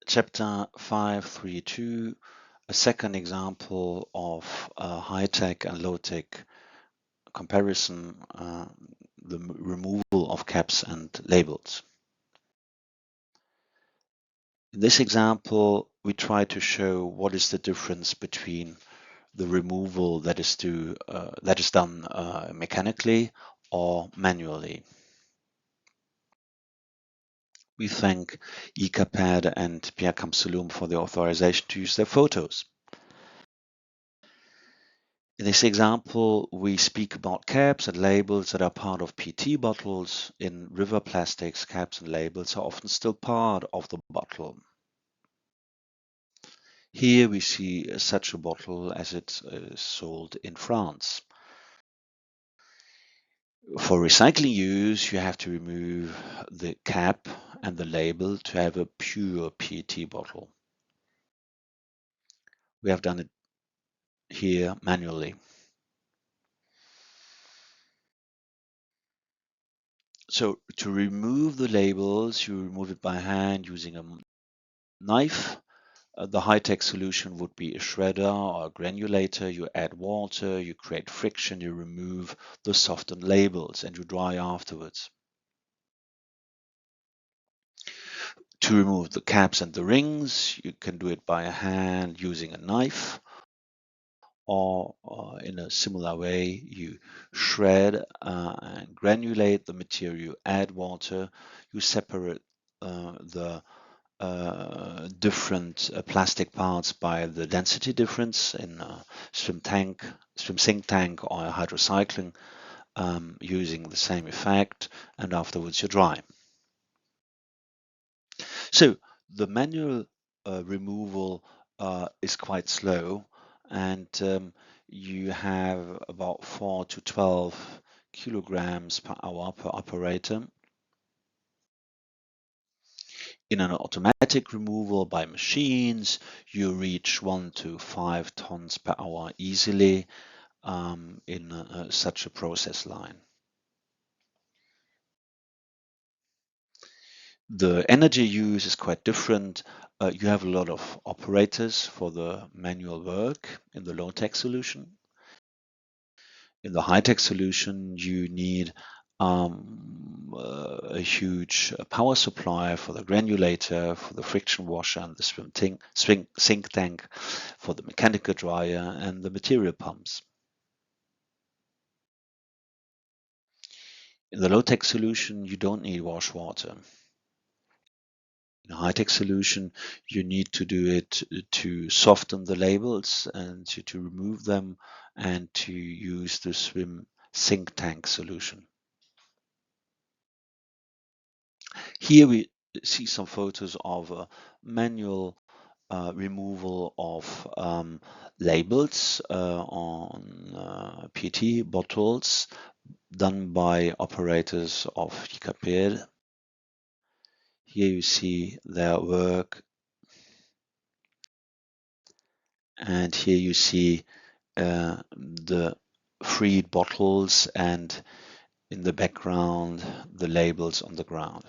Chapter 532, a second example of high-tech and low-tech comparison, the removal of caps and labels. In this example, we try to show what is the difference between the removal that is done mechanically or manually. We thank ECAPAD and Pierre Kamsouloum for the authorization to use their photos. In this example, we speak about caps and labels that are part of PET bottles. In river plastics, caps and labels are often still part of the bottle. Here we see such a bottle as it is sold in France. For recycling use, you have to remove the cap and the label to have a pure PET bottle. We have done it here manually. So to remove the labels, you remove it by hand using a knife. The high-tech solution would be a shredder or a granulator. You add water, you create friction, you remove the softened labels, and you dry afterwards. To remove the caps and the rings, you can do it by hand using a knife, or in a similar way, you shred and granulate the material, you add water, you separate the different plastic parts by the density difference in a swim sink tank or a hydrocycling, using the same effect, and afterwards you dry. So the manual removal is quite slow, and you have about 4 to 12 kilograms per hour per operator. In an automatic removal by machines, you reach 1 to 5 tons per hour easily in such a process line. The energy use is quite different. You have a lot of operators for the manual work in the low-tech solution. In the high-tech solution, you need a huge power supply for the granulator, for the friction washer, and the sink tank, for the mechanical dryer, and the material pumps. In the low-tech solution, you don't need wash water. In a high-tech solution, you need to do it to soften the labels and to remove them, and to use the sink tank solution. Here we see some photos of a manual removal of labels on PET bottles done by operators of ECAPAD. Here you see their work, and here you see the freed bottles, and in the background the labels on the ground.